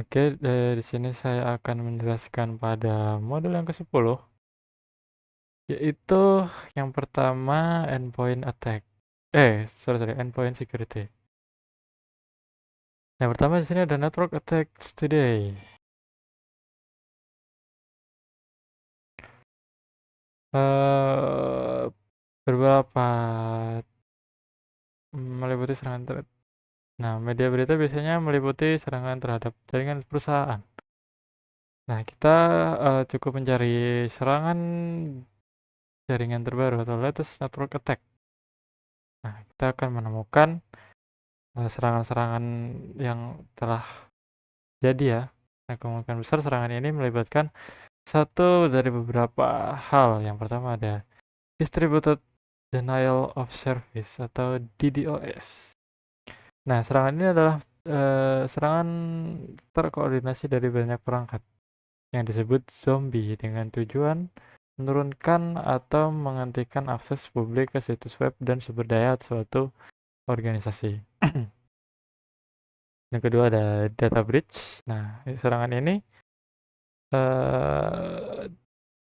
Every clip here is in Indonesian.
Oke, di sini saya akan menjelaskan pada modul yang ke-10, yaitu yang pertama endpoint attack. Sorry, endpoint security. Yang pertama di sini ada network attacks today. Eh, beberapa meliputi serangan internet. Nah, media berita biasanya meliputi serangan terhadap jaringan perusahaan. Nah, kita cukup mencari serangan jaringan terbaru atau latest network attack. Nah, kita akan menemukan serangan-serangan yang telah jadi ya. Nah, kemungkinan besar serangan ini melibatkan satu dari beberapa hal. Yang pertama ada Distributed Denial of Service atau DDoS. Nah, serangan ini adalah serangan terkoordinasi dari banyak perangkat yang disebut zombie dengan tujuan menurunkan atau menghentikan akses publik ke situs web dan sumber daya suatu organisasi. Yang kedua ada data breach. Nah, serangan ini eh,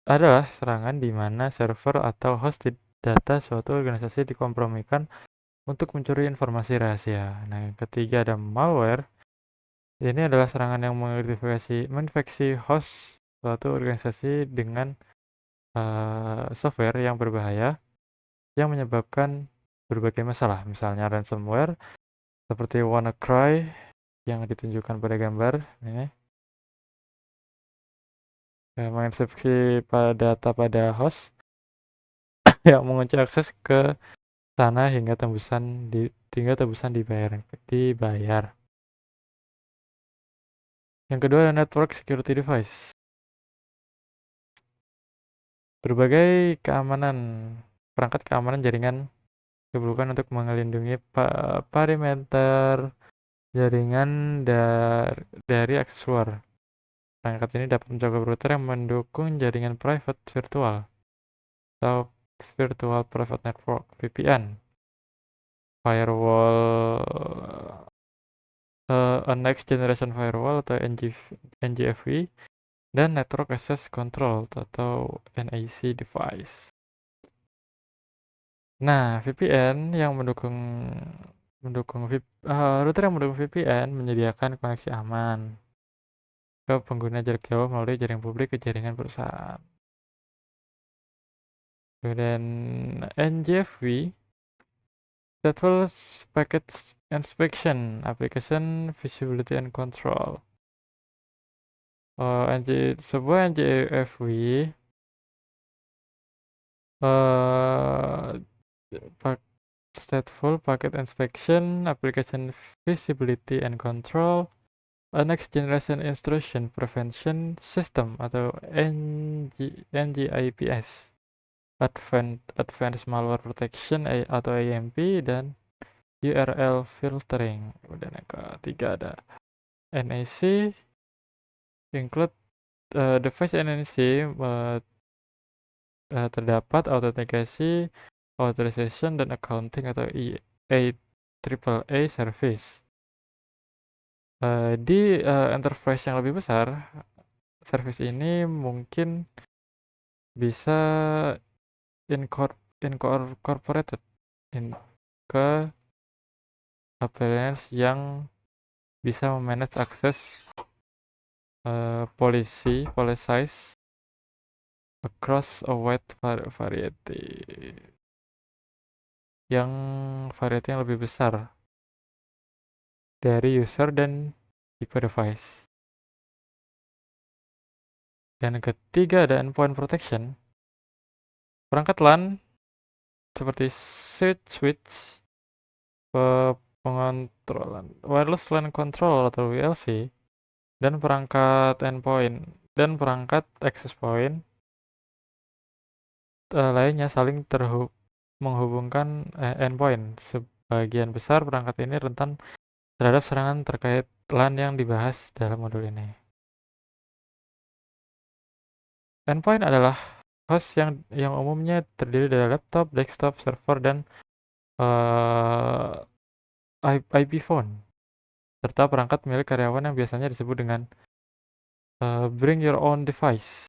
adalah serangan di mana server atau host data suatu organisasi dikompromikan untuk mencuri informasi rahasia. Nah, yang ketiga ada malware. Ini adalah serangan yang menginfeksi host suatu organisasi dengan software yang berbahaya yang menyebabkan berbagai masalah, misalnya ransomware seperti WannaCry yang ditunjukkan pada gambar ini, menginfeksi data pada host yang mengunci akses ke sana hingga tembusan dibayar. Yang kedua adalah network security device. Berbagai perangkat keamanan jaringan diperlukan untuk melindungi perimeter jaringan dari akses luar. Perangkat ini dapat menjaga router yang mendukung jaringan private virtual atau Virtual Private Network (VPN), firewall, a Next Generation Firewall atau NGFW, dan Network Access Control atau NAC device. Nah, VPN yang router yang mendukung VPN menyediakan koneksi aman ke pengguna jarak jauh melalui jaringan publik ke jaringan perusahaan. Kemudian NGFW, Stateful Packet Inspection, Application Visibility and Control. Sebuah NGFW Stateful Packet Inspection, Application Visibility and Control, a Next Generation Intrusion Prevention System atau NGIPS, Advanced Malware Protection atau AMP, dan URL Filtering. Kemudian yang ketiga ada NAC, include device NAC terdapat autentikasi, authorization, dan accounting atau AAA service. Di enterprise yang lebih besar, service ini mungkin bisa incorporated ke appliance yang bisa memanage akses policies across a wide variety yang lebih besar dari user dan tipe device. Dan yang ketiga ada endpoint protection. Perangkat LAN seperti switch, pengontrolan wireless LAN control atau WLC, dan perangkat endpoint dan perangkat access point lainnya saling menghubungkan endpoint. Sebagian besar perangkat ini rentan terhadap serangan terkait LAN yang dibahas dalam modul ini. Endpoint adalah host yang umumnya terdiri dari laptop, desktop, server, dan IP phone. serta perangkat milik karyawan yang biasanya disebut dengan bring your own device.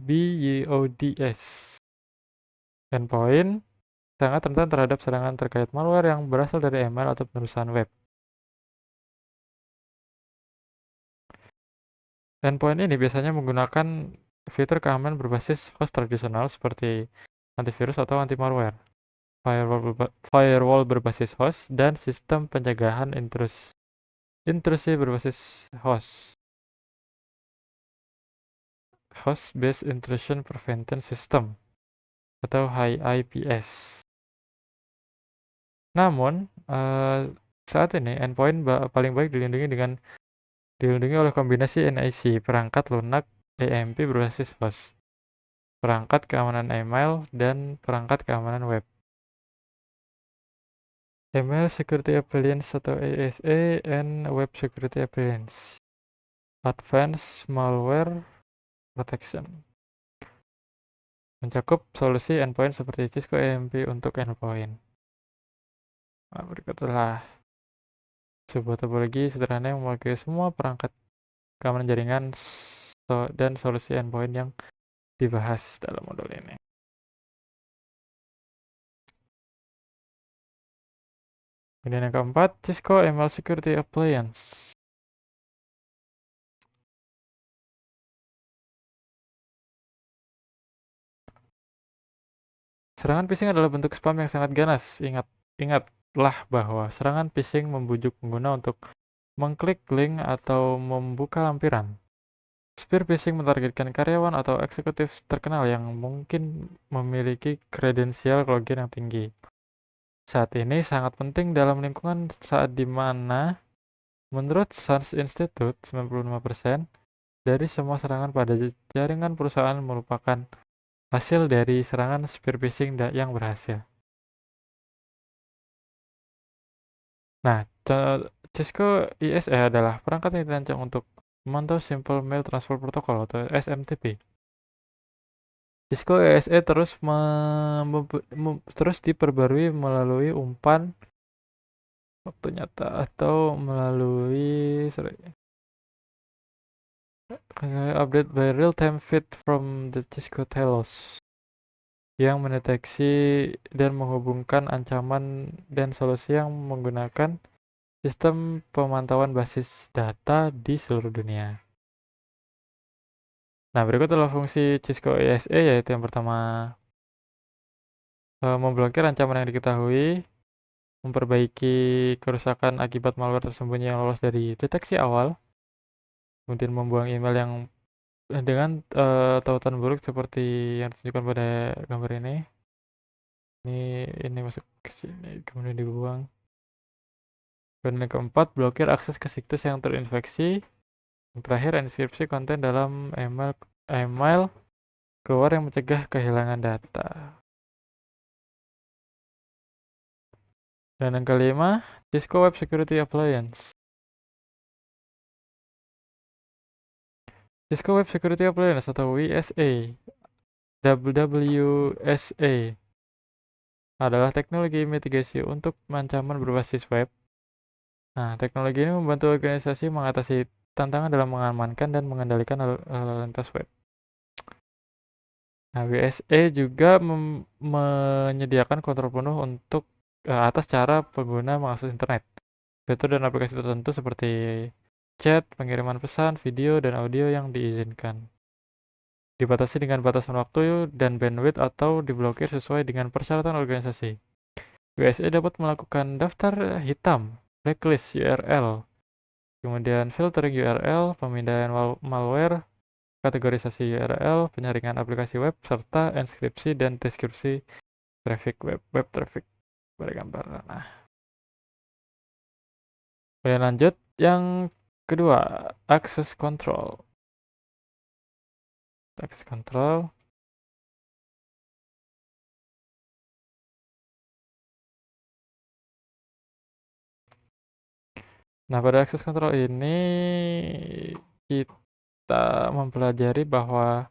BYODS. Endpoint sangat rentan terhadap serangan terkait malware yang berasal dari email atau penerusan web. Endpoint ini biasanya menggunakan fitur keamanan berbasis host tradisional seperti antivirus atau anti-malware, firewall berbasis host, dan sistem pencegahan intrusi berbasis host. Host-Based Intrusion Prevention System atau HIPS. Namun, saat ini endpoint paling baik dilindungi oleh kombinasi NIC, perangkat lunak AMP berbasis host, perangkat keamanan email, dan perangkat keamanan web. Email Security Appliance atau ASA, and Web Security Appliance. Advanced Malware Protection. Mencakup solusi endpoint seperti Cisco AMP untuk endpoint. Nah, berikut adalah sebuah topologi sederhana yang mewakili semua perangkat keamanan jaringan dan solusi endpoint yang dibahas dalam modul ini. Kemudian yang keempat, Cisco Email Security Appliance. Serangan phishing adalah bentuk spam yang sangat ganas. Ingatlah bahwa serangan phishing membujuk pengguna untuk mengklik link atau membuka lampiran. Spear phishing mentargetkan karyawan atau eksekutif terkenal yang mungkin memiliki kredensial login yang tinggi. Saat ini sangat penting dalam lingkungan saat di mana menurut SANS Institute 95% dari semua serangan pada jaringan perusahaan merupakan hasil dari serangan spear phishing yang berhasil. Nah, Cisco ISE adalah perangkat yang dirancang untuk memantau Simple Mail Transfer Protocol atau SMTP. Cisco ISE terus diperbarui melalui umpan waktu nyata atau melalui update by real-time feed from the Cisco Telos yang mendeteksi dan menghubungkan ancaman dan solusi yang menggunakan sistem pemantauan basis data di seluruh dunia. Nah, berikut adalah fungsi Cisco ISE, yaitu yang pertama, memblokir ancaman yang diketahui, memperbaiki kerusakan akibat malware tersembunyi yang lolos dari deteksi awal, kemudian membuang email yang dengan tautan buruk seperti yang ditunjukkan pada gambar ini. Ini masuk ke sini, kemudian dibuang. Dan yang keempat, blokir akses ke situs yang terinfeksi. Yang terakhir, enskripsi konten dalam email keluar yang mencegah kehilangan data. Dan yang kelima, Cisco Web Security Appliance. Cisco Web Security Appliance atau WSA, WWSA, adalah teknologi mitigasi untuk ancaman berbasis web. Nah, teknologi ini membantu organisasi mengatasi tantangan dalam mengamankan dan mengendalikan lalu lintas web. Nah, WSA juga menyediakan kontrol penuh untuk atas cara pengguna mengakses internet. Fitur dan aplikasi tertentu seperti chat, pengiriman pesan, video, dan audio yang diizinkan. Dibatasi dengan batasan waktu dan bandwidth atau diblokir sesuai dengan persyaratan organisasi. WSA dapat melakukan daftar hitam, blacklist URL, kemudian filtering URL, pemindahan malware, kategorisasi URL, penyaringan aplikasi web, serta enskripsi dan deskripsi traffic web traffic pada gambar. Nah, kemudian lanjut yang kedua, access control. Access control. Nah, pada access control ini kita mempelajari bahwa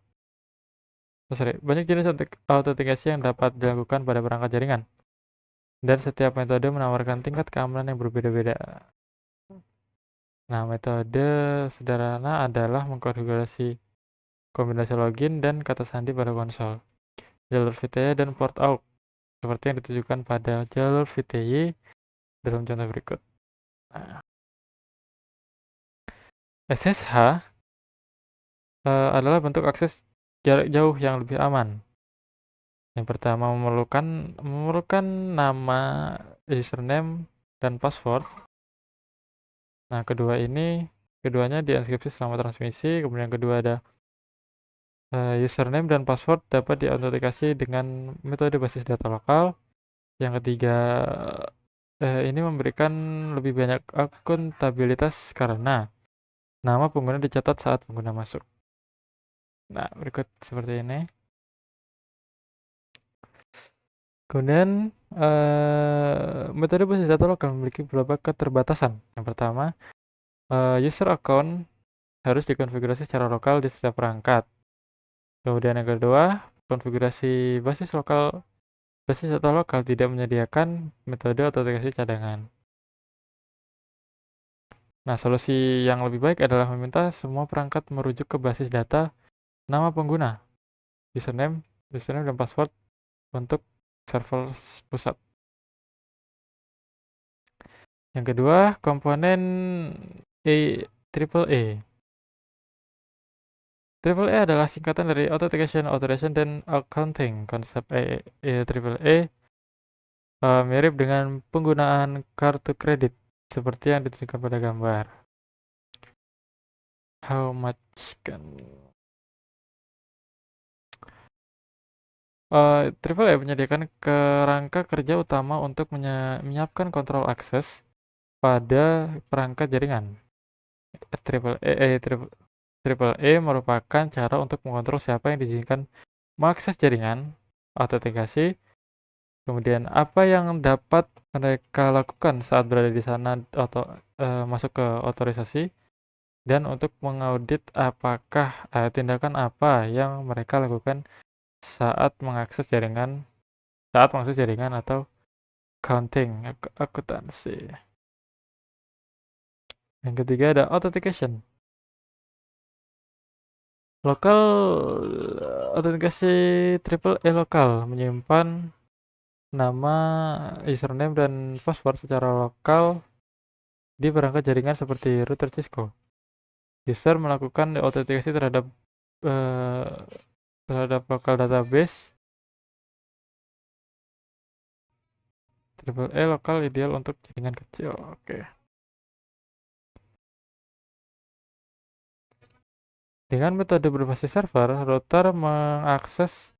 banyak jenis autentikasi yang dapat dilakukan pada perangkat jaringan. dan setiap metode menawarkan tingkat keamanan yang berbeda-beda. Nah, metode sederhana adalah mengkonfigurasi kombinasi login dan kata sandi pada konsol, jalur VTY, dan port AUX, seperti yang ditunjukkan pada jalur VTY dalam contoh berikut. Nah, SSH adalah bentuk akses jarak jauh yang lebih aman. Yang pertama memerlukan nama, username, dan password. Nah, keduanya dienkripsi selama transmisi. Kemudian yang kedua ada username dan password dapat diautentikasi dengan metode basis data lokal. Yang ketiga, ini memberikan lebih banyak akuntabilitas karena nama pengguna dicatat saat pengguna masuk. Nah, berikut seperti ini. Kemudian metode basis data lokal memiliki beberapa keterbatasan. Yang pertama, user account harus dikonfigurasi secara lokal di setiap perangkat. Kemudian yang kedua, konfigurasi basis data lokal tidak menyediakan metode autentikasi cadangan. Nah, solusi yang lebih baik adalah meminta semua perangkat merujuk ke basis data nama pengguna, username dan password untuk server pusat. Yang kedua, komponen AAA. AAA adalah singkatan dari Authentication, Authorization, dan Accounting. Konsep AAA mirip dengan penggunaan kartu kredit, seperti yang ditunjukkan pada gambar. How much can AAA menyediakan kerangka kerja utama untuk menyiapkan kontrol akses pada perangkat jaringan. AAA merupakan cara untuk mengontrol siapa yang diizinkan mengakses jaringan, autentikasi, kemudian apa yang dapat mereka lakukan saat berada di sana atau masuk ke otorisasi, dan untuk mengaudit apakah tindakan apa yang mereka lakukan saat mengakses jaringan atau counting akuntansi. Yang ketiga ada authentication. Lokal autentikasi AAA lokal menyimpan nama, username, dan password secara lokal di perangkat jaringan seperti router Cisco. User melakukan autentikasi terhadap lokal database AAA lokal ideal untuk jaringan kecil. Oke. Dengan metode berbasis server, router mengakses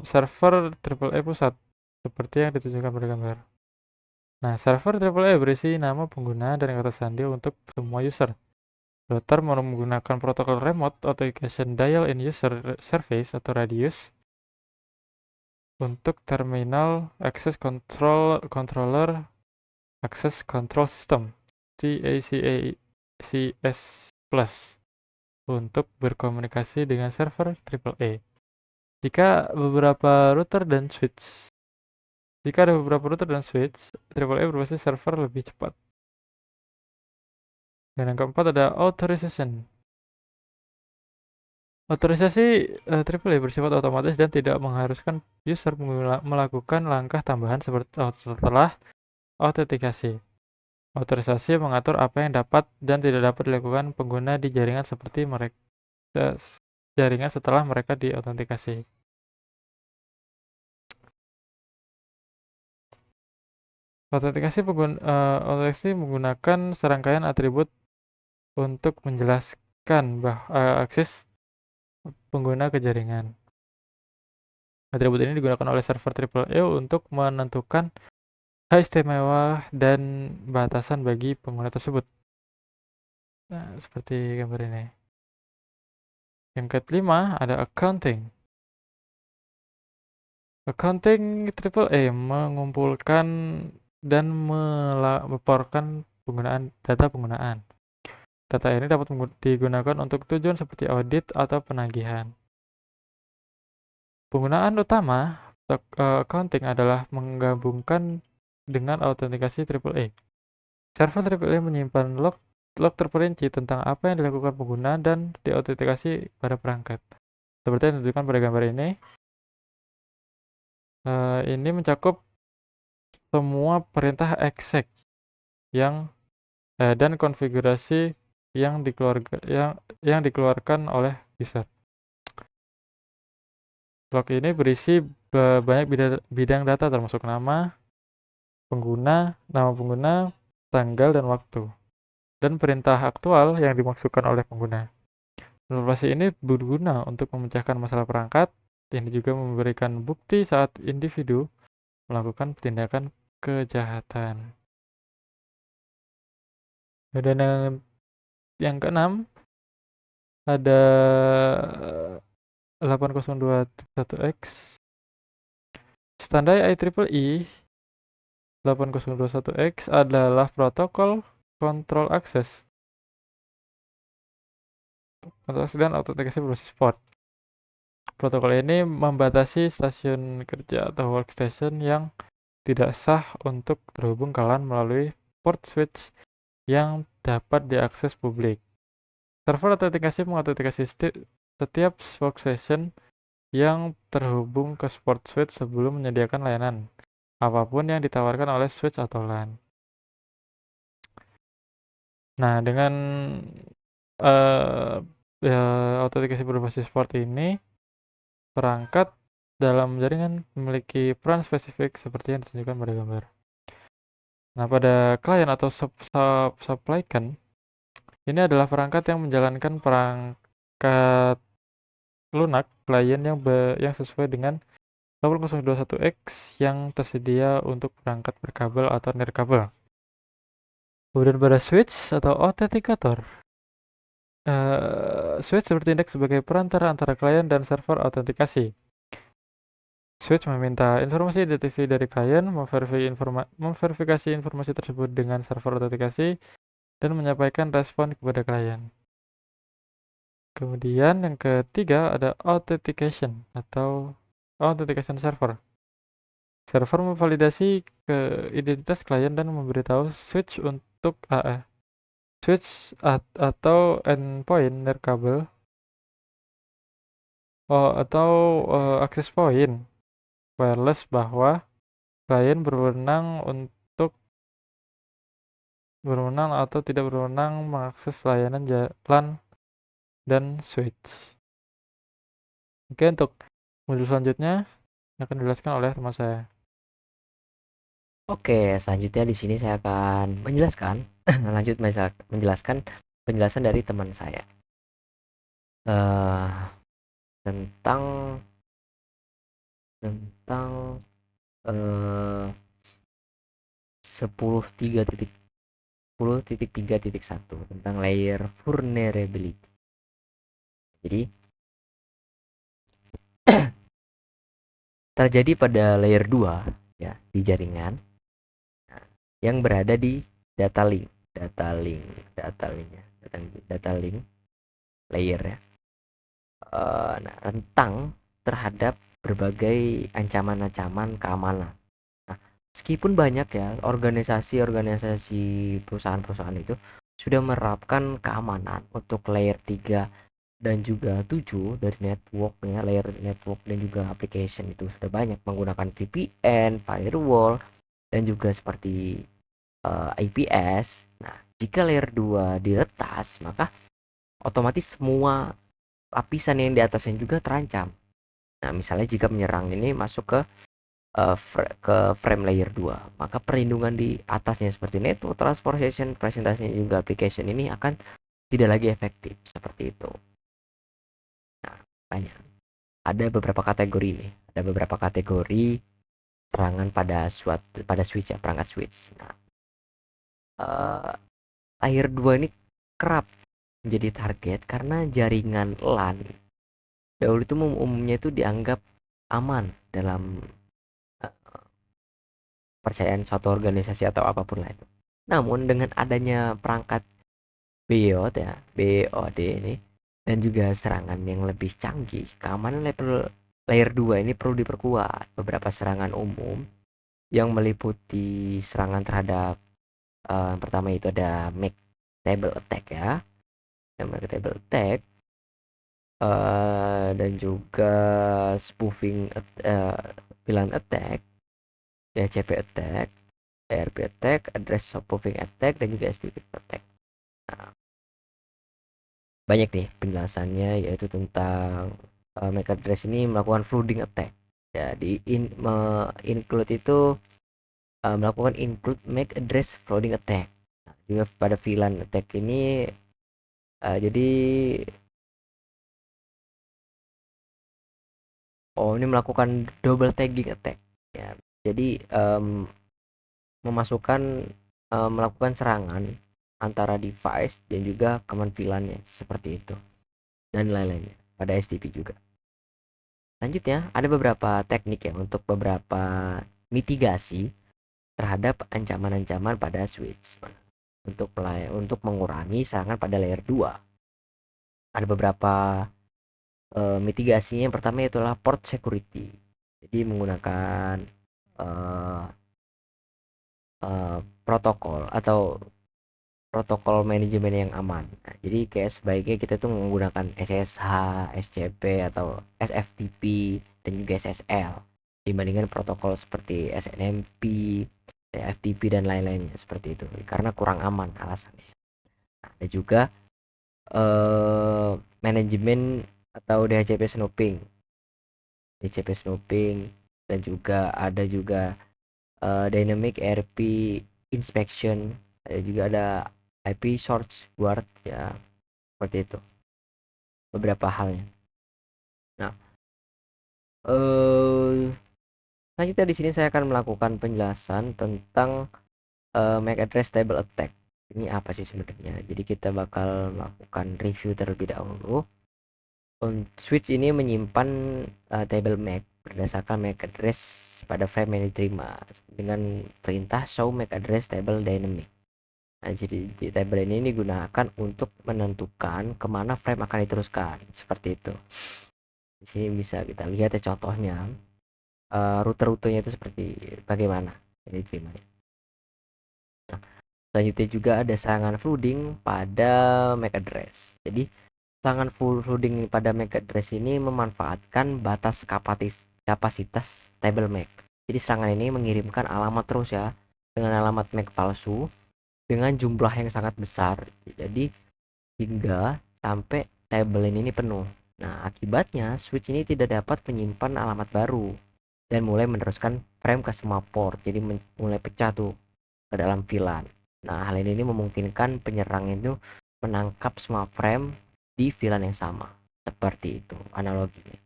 server AAA pusat, seperti yang ditunjukkan pada gambar. Nah, server AAA berisi nama pengguna dan kata sandi untuk semua user. Router menggunakan protokol Remote Authentication Dial-in User Service atau RADIUS untuk Terminal Access Controller Access Control System TACS Plus untuk berkomunikasi dengan server AAA. Jika ada beberapa router dan switch AAA berbasis server lebih cepat. Dan yang keempat ada authorization. Otorisasi AAA bersifat otomatis dan tidak mengharuskan user melakukan langkah tambahan setelah autentikasi. Otorisasi mengatur apa yang dapat dan tidak dapat dilakukan pengguna di jaringan setelah mereka diautentikasi. Autentikasi menggunakan serangkaian atribut untuk menjelaskan akses pengguna ke jaringan. Atribut ini digunakan oleh server AAA untuk menentukan hak istimewa dan batasan bagi pengguna tersebut. Nah, seperti gambar ini. Yang kelima ada accounting. Accounting AAA mengumpulkan dan melaporkan data penggunaan. Data ini dapat digunakan untuk tujuan seperti audit atau penagihan. Penggunaan utama accounting adalah menggabungkan dengan autentikasi AAA. Server AAA menyimpan log terperinci tentang apa yang dilakukan pengguna dan diautentikasi pada perangkat. Seperti yang ditunjukkan pada gambar ini. Ini mencakup semua perintah exec yang dan konfigurasi yang dikeluarkan oleh user. Log ini berisi banyak bidang data termasuk nama pengguna, tanggal dan waktu, dan perintah aktual yang dimaksudkan oleh pengguna. Informasi ini berguna untuk memecahkan masalah perangkat. Ini juga memberikan bukti saat individu melakukan tindakan kejahatan. Dan yang keenam ada 8021X. Standar IEEE 8021X adalah protokol kontrol akses dan autentikasi berbasis port. Protokol ini membatasi stasiun kerja atau workstation yang tidak sah untuk terhubung ke LAN melalui port switch yang dapat diakses publik. Server autentikasi mengautentikasi setiap workstation yang terhubung ke port switch sebelum menyediakan layanan apapun yang ditawarkan oleh switch atau LAN. Nah, dengan autentikasi berbasis port ini, perangkat dalam jaringan memiliki peran spesifik seperti yang ditunjukkan pada gambar. Nah, pada klien atau supply kan, ini adalah perangkat yang menjalankan perangkat lunak klien yang sesuai dengan 8021X yang tersedia untuk perangkat berkabel atau nirkabel. Kemudian pada switch atau authenticator. Switch bertindak sebagai perantara antara klien dan server autentikasi. Switch meminta informasi identifikasi dari klien, memverifikasi informasi tersebut dengan server autentikasi, dan menyampaikan respon kepada klien. Kemudian yang ketiga ada authentication atau authentication server. Server memvalidasi ke identitas klien dan memberitahu switch untuk switch atau endpoint nirkabel atau access point wireless bahwa klien berwenang atau tidak berwenang mengakses layanan LAN dan switch. Oke, untuk modul selanjutnya akan dijelaskan oleh teman saya. Oke, selanjutnya di sini saya akan menjelaskan menjelaskan penjelasan dari teman saya tentang 10.3.1 tentang layer vulnerability. Jadi terjadi pada layer 2 ya di jaringan yang berada di data link layer ya. Nah, rentang terhadap berbagai ancaman-ancaman keamanan. Nah, meskipun banyak ya organisasi perusahaan-perusahaan itu sudah menerapkan keamanan untuk layer 3 dan juga 7 dari networknya, layer network dan juga application itu sudah banyak menggunakan VPN, firewall, dan juga seperti IPS. Nah, jika layer 2 diretas, maka otomatis semua lapisan yang di atasnya juga terancam. Nah, misalnya jika menyerang ini masuk ke frame layer 2, maka perlindungan di atasnya seperti network, transportation, presentasinya juga application ini akan tidak lagi efektif seperti itu. Nah, banyak. Ada beberapa kategori ini. Ada beberapa kategori serangan pada switch ya, perangkat switch. Nah, layer 2 ini kerap menjadi target karena jaringan LAN dahulu itu umumnya itu dianggap aman dalam percayaan suatu organisasi atau apapun lah itu. Namun dengan adanya perangkat BOD ini dan juga serangan yang lebih canggih, keamanan layer 2 ini perlu diperkuat. Beberapa serangan umum yang meliputi serangan terhadap yang pertama itu ada make table attack ya. Yang make table attack dan juga spoofing villain attack, DHCP attack, ARP attack, address spoofing attack, dan juga STP attack. Nah, banyak nih penjelasannya, yaitu tentang make address ini melakukan flooding attack. Jadi include itu melakukan include make address flooding attack. Nah, juga pada villain attack ini jadi ini melakukan double tagging attack ya. Jadi memasukkan melakukan serangan antara device dan juga command villainnya seperti itu, dan lain-lainnya pada STP juga. Selanjutnya ada beberapa teknik ya untuk beberapa mitigasi terhadap ancaman-ancaman pada switch untuk mengurangi serangan pada layer 2. Ada beberapa mitigasinya. Yang pertama itulah port security. Jadi menggunakan protokol atau protokol manajemen yang aman. Nah, jadi kayak sebaiknya kita tuh menggunakan SSH, SCP atau SFTP dan juga SSL dibandingkan protokol seperti SNMP, FTP dan lain-lainnya seperti itu, karena kurang aman alasannya. Nah, ada juga manajemen atau DHCP snooping, dan juga ada juga dynamic RP inspection, juga ada IP source guard ya, seperti itu beberapa halnya. Nah, selanjutnya di sini saya akan melakukan penjelasan tentang MAC address table attack. Ini apa sih sebenarnya? Jadi kita bakal melakukan review terlebih dahulu. Switch ini menyimpan table MAC berdasarkan MAC address pada frame yang diterima dengan perintah show MAC address table dynamic. Nah, jadi di table ini digunakan untuk menentukan kemana frame akan diteruskan, seperti itu. Di sini bisa kita lihat ya contohnya, rute-rutenya itu seperti bagaimana yang diterima. Nah, selanjutnya juga ada serangan flooding pada MAC address. Jadi serangan flooding pada MAC address ini memanfaatkan batas kapasitas table MAC. Jadi serangan ini mengirimkan alamat terus ya, dengan alamat MAC palsu dengan jumlah yang sangat besar, jadi hingga sampai table ini penuh. Nah, akibatnya switch ini tidak dapat menyimpan alamat baru dan mulai meneruskan frame ke semua port, jadi mulai pecah tuh ke dalam VLAN. Nah, hal ini memungkinkan penyerang itu menangkap semua frame di VLAN yang sama, seperti itu analoginya.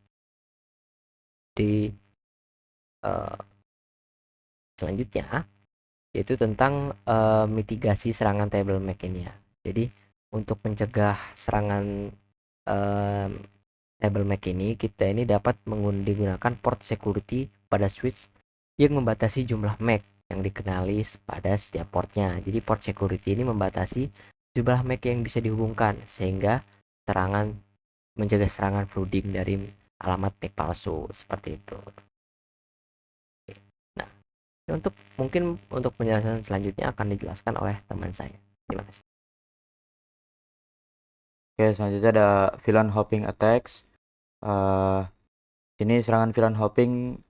Di selanjutnya yaitu tentang mitigasi serangan table MAC ini ya. Jadi untuk mencegah serangan table MAC ini, kita ini dapat digunakan port security pada switch yang membatasi jumlah MAC yang dikenali pada setiap portnya. Jadi port security ini membatasi jumlah MAC yang bisa dihubungkan sehingga mencegah serangan flooding dari alamat MAC palsu, seperti itu. Nah, mungkin untuk penjelasan selanjutnya akan dijelaskan oleh teman saya. Terima kasih. Oke, selanjutnya ada VLAN hopping attacks. Ini serangan VLAN hopping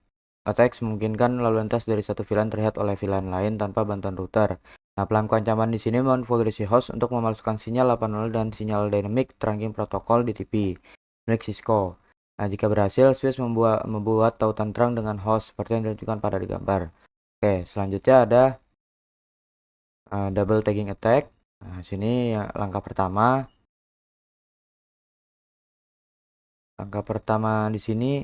attacks memungkinkan lalu lintas dari satu VLAN terlihat oleh VLAN lain tanpa bantuan router. Nah, pelaku ancaman di sini mengonfigurasi host untuk memalsukan sinyal 8.0 dan sinyal dynamic trunking protokol DTP milik Cisco. Nah, jika berhasil, switch membuat tautan terang dengan host seperti yang ditunjukkan pada di gambar. Oke, selanjutnya ada double tagging attack. Nah, sini langkah pertama. Langkah pertama di sini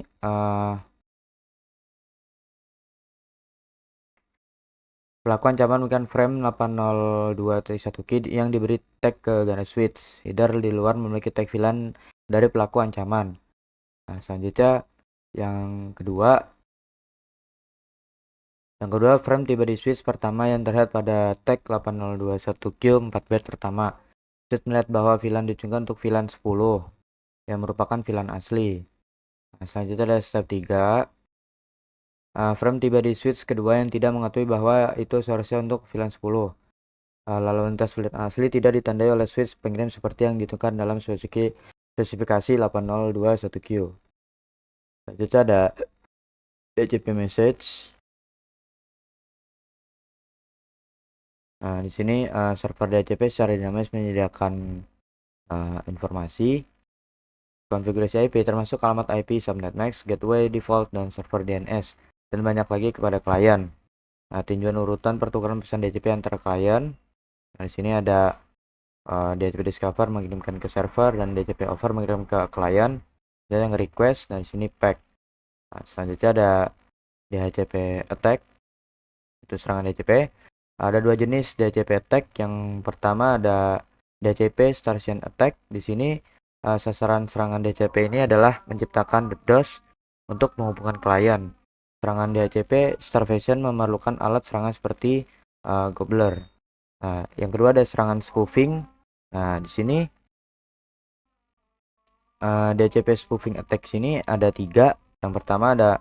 pelaku ancaman menggunakan frame 802.1 key yang diberi tag ke garis switch. Header di luar memiliki tag VLAN dari pelaku ancaman. Nah, selanjutnya yang kedua frame tiba di switch pertama yang terlihat pada tag 8021Q 4 bit pertama. Switch melihat bahwa VLAN ditunjukkan untuk VLAN 10 yang merupakan VLAN asli. Nah, selanjutnya ada step 3. Frame tiba di switch kedua yang tidak mengetahui bahwa itu seharusnya untuk VLAN 10. Lalu lintas VLAN asli tidak ditandai oleh switch pengirim seperti yang ditentukan dalam spesifikasi 8021Q. Selanjutnya ada DHCP message. Nah, di sini server DHCP secara dinamis menyediakan informasi konfigurasi IP termasuk alamat IP, subnet max, gateway, default, dan server DNS, dan banyak lagi kepada klien. Nah, tinjauan urutan pertukaran pesan DHCP antara klien. Nah, di sini ada DHCP discover mengirimkan ke server dan DHCP over mengirim ke klien. Dan yang request. Nah, di sini pack. Nah, selanjutnya ada DHCP attack. Itu serangan DHCP. Ada dua jenis DHCP attack. Yang pertama ada DHCP starvation attack. Di sini sasaran serangan DHCP ini adalah menciptakan DDoS untuk menghubungkan klien. Serangan DHCP starvation memerlukan alat serangan seperti Gobbler. Nah, yang kedua ada serangan spoofing. Nah, di sini DHCP spoofing attack sini ada 3. Yang pertama ada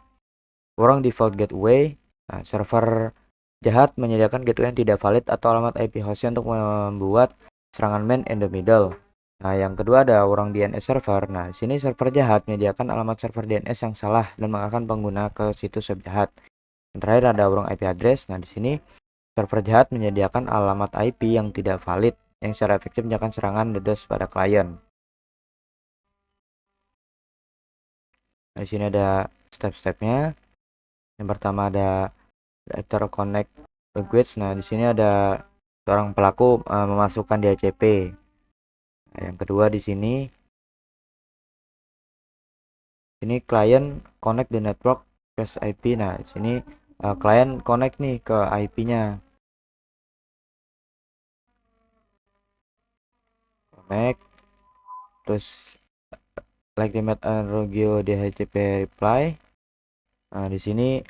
wrong default gateway. Nah, server jahat menyediakan gateway yang tidak valid atau alamat IP hostnya untuk membuat serangan man in the middle. Nah, yang kedua ada wrong DNS server. Nah, di sini server jahat menyediakan alamat server DNS yang salah dan mengarahkan pengguna ke situs web jahat. Yang terakhir ada wrong IP address. Nah, di sini server jahat menyediakan alamat IP yang tidak valid yang secara efektif menyediakan serangan DDoS pada klien. Nah, di sini ada step-stepnya. Yang pertama ada director connect request. Nah, di sini ada seorang pelaku memasukkan DHCP. Nah, yang kedua di sini klien connect the network cache IP. Nah, di sini klien connect nih ke IP-nya. Connect. Terus legitimate Rogio DHCP reply. Nah, di sini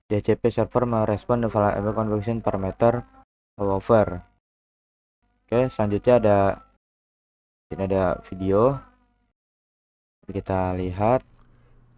DHCP server merespon the variable configuration parameter over. Oke, selanjutnya ada video. Kita lihat.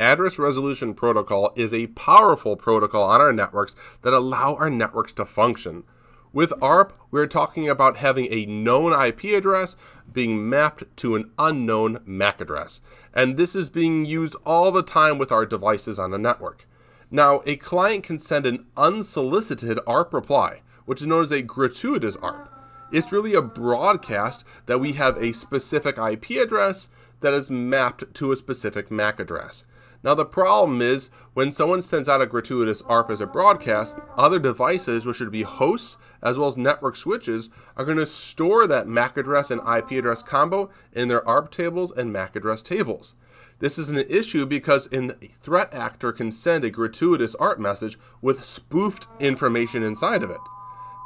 Address Resolution Protocol is a powerful protocol on our networks that allow our networks to function. With ARP, we're talking about having a known IP address being mapped to an unknown MAC address. And this is being used all the time with our devices on the network. Now, a client can send an unsolicited ARP reply, which is known as a gratuitous ARP. It's really a broadcast that we have a specific IP address that is mapped to a specific MAC address. Now, the problem is when someone sends out a gratuitous ARP as a broadcast, other devices, which should be hosts as well as network switches, are going to store that MAC address and IP address combo in their ARP tables and MAC address tables. This is an issue because a threat actor can send a gratuitous ARP message with spoofed information inside of it.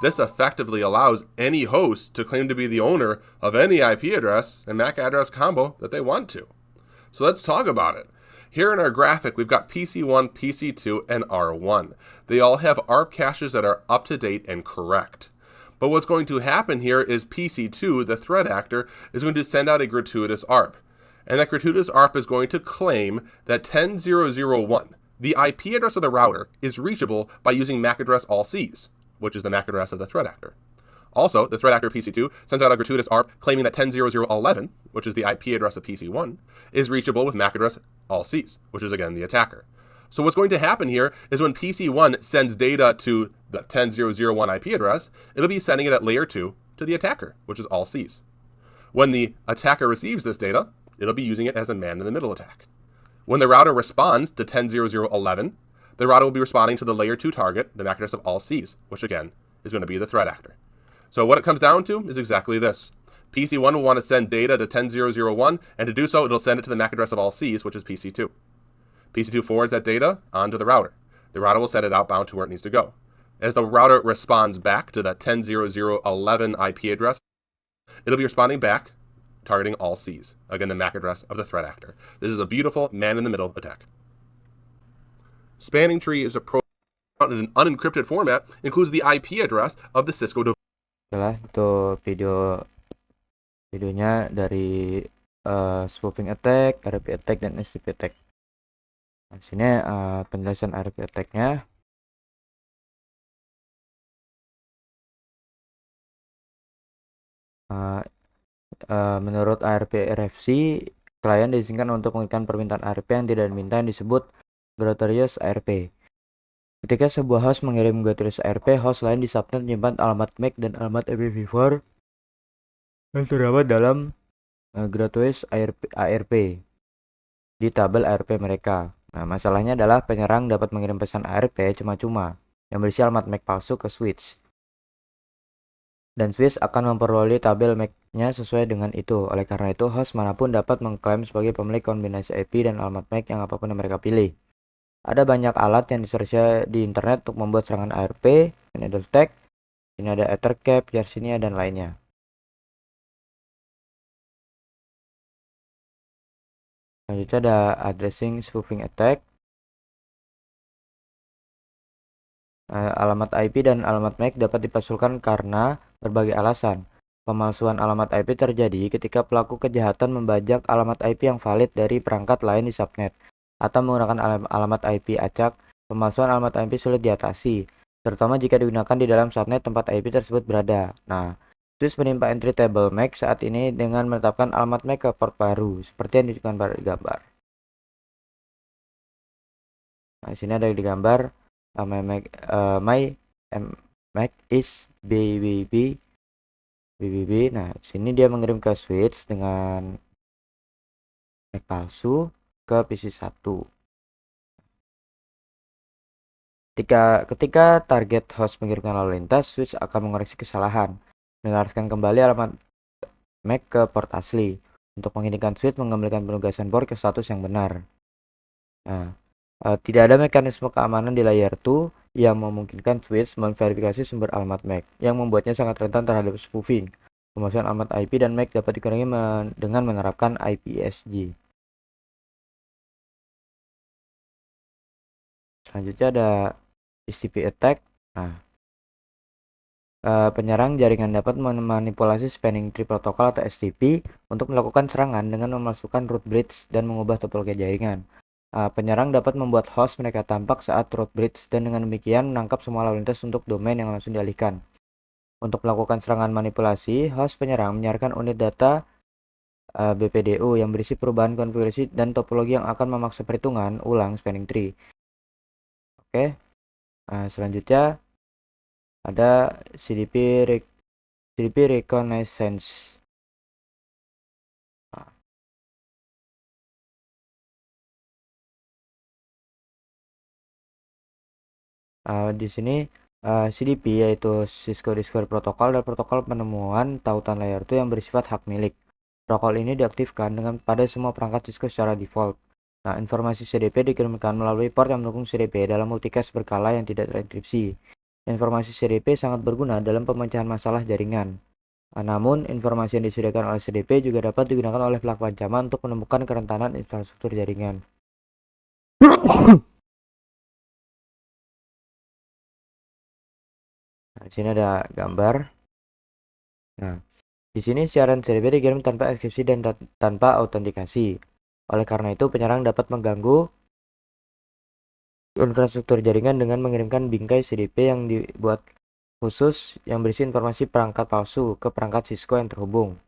This effectively allows any host to claim to be the owner of any IP address and MAC address combo that they want to. So let's talk about it. Here in our graphic, we've got PC1, PC2, and R1. They all have ARP caches that are up to date and correct. But what's going to happen here is PC2, the threat actor, is going to send out a gratuitous ARP. And that gratuitous ARP is going to claim that 10.0.0.1, the IP address of the router, is reachable by using MAC address all Cs, which is the MAC address of the threat actor. Also, the threat actor PC2 sends out a gratuitous ARP claiming that 10.0.0.11, which is the IP address of PC1, is reachable with MAC address all Cs, which is again the attacker. So what's going to happen here is when PC1 sends data to the 10.0.0.1 IP address, it'll be sending it at layer 2 to the attacker, which is all Cs. When the attacker receives this data, it'll be using it as a man-in-the-middle attack. When the router responds to 10.0.0.11, the router will be responding to the layer 2 target, the MAC address of all Cs, which again is going to be the threat actor. So what it comes down to is exactly this. PC1 will want to send data to 10.0.0.1, and to do so, it'll send it to the MAC address of all Cs, which is PC2. PC2 forwards that data onto the router. The router will send it outbound to where it needs to go. As the router responds back to that 10.0.0.11 IP address, it'll be responding back, targeting all Cs, again the MAC address of the threat actor. This is a beautiful man-in-the-middle attack. Spanning tree is a program in an unencrypted format, includes the IP address of the Cisco device. Itu videonya dari spoofing attack, RP attack, dan STP attack. Nah, sini penjelasan ARP attack-nya. Menurut ARP RFC, klien diizinkan untuk mengirimkan permintaan ARP yang tidak diminta yang disebut Gregarious ARP. Ketika sebuah host mengirim Gregarious ARP, host lain di subnet menyimpan alamat MAC dan alamat IPv4 yang terdapat dalam Gregarious ARP di tabel ARP mereka. Nah, masalahnya adalah penyerang dapat mengirim pesan ARP cuma-cuma yang berisi alamat MAC palsu ke switch. Dan switch akan memperoleh tabel MAC-nya sesuai dengan itu. Oleh karena itu, host manapun dapat mengklaim sebagai pemilik kombinasi IP dan alamat MAC yang apapun yang mereka pilih. Ada banyak alat yang tersedia di internet untuk membuat serangan ARP, ini ada tag, ini ada Ethercap, Yersinia, dan lainnya. Selanjutnya ada addressing spoofing attack. Alamat IP dan alamat MAC dapat dipalsukan karena berbagai alasan. Pemalsuan alamat IP terjadi ketika pelaku kejahatan membajak alamat IP yang valid dari perangkat lain di subnet atau menggunakan alamat IP acak. Pemalsuan alamat IP sulit diatasi, terutama jika digunakan di dalam subnet tempat IP tersebut berada. Nah, Swiss menimpa entry table MAC saat ini dengan menetapkan alamat MAC ke port baru, seperti yang digambar di gambar. Nah, di sini ada di gambar my MAC is BBB. Nah, sini dia mengirim ke switch dengan MAC palsu ke PC1. Ketika target host mengirimkan lalu lintas, switch akan mengoreksi kesalahan, mengeluarkan kembali alamat MAC ke port asli. Untuk menghentikan switch mengembalikan penugasan port ke status yang benar. Nah, tidak ada mekanisme keamanan di layer 2 yang memungkinkan switch memverifikasi sumber alamat MAC, yang membuatnya sangat rentan terhadap spoofing. Pemalsuan alamat IP dan MAC dapat dikurangi dengan menerapkan IPSG. Selanjutnya ada STP attack. Nah, penyerang jaringan dapat memanipulasi spanning tree protocol atau STP untuk melakukan serangan dengan memasukkan root bridge dan mengubah topologi jaringan. Penyerang dapat membuat host mereka tampak saat root bridge dan dengan demikian menangkap semua lalu lintas untuk domain yang langsung dialihkan. Untuk melakukan serangan manipulasi, host penyerang menyiarkan unit data BPDU yang berisi perubahan konfigurasi dan topologi yang akan memaksa perhitungan ulang spanning tree. Oke, selanjutnya ada CDP reconnaissance. Di sini CDP yaitu Cisco Discovery Protocol dan protokol penemuan tautan layer 2 yang bersifat hak milik. Protokol ini diaktifkan pada semua perangkat Cisco secara default. Nah, informasi CDP dikirimkan melalui port yang mendukung CDP dalam multicast berkala yang tidak terenkripsi. Informasi CDP sangat berguna dalam pemecahan masalah jaringan. Namun, informasi yang disediakan oleh CDP juga dapat digunakan oleh pelaku ancaman untuk menemukan kerentanan infrastruktur jaringan. Nah, di sini ada gambar. Nah, di sini siaran CDP dikirim tanpa enkripsi dan tanpa autentikasi. Oleh karena itu, penyerang dapat mengganggu infrastruktur jaringan dengan mengirimkan bingkai CDP yang dibuat khusus yang berisi informasi perangkat palsu ke perangkat Cisco yang terhubung.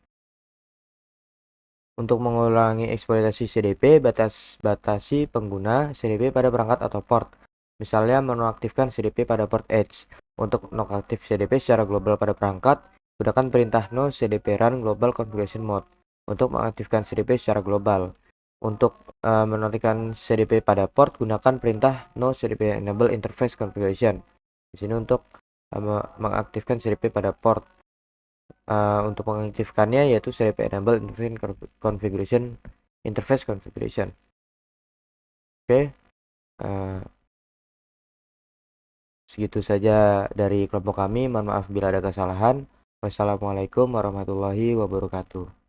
Untuk mengulangi eksploitasi CDP, batasi pengguna CDP pada perangkat atau port. Misalnya menonaktifkan CDP pada port Edge. Untuk nonaktif CDP secara global pada perangkat, gunakan perintah no CDP run global configuration mode untuk mengaktifkan CDP secara global. Untuk menonaktifkan CDP pada port, gunakan perintah no CDP enable interface configuration. Di sini untuk mengaktifkan CDP pada port. Untuk mengaktifkannya yaitu CDP enable interface configuration. Oke, segitu saja dari kelompok kami. Mohon maaf bila ada kesalahan. Wassalamualaikum warahmatullahi wabarakatuh.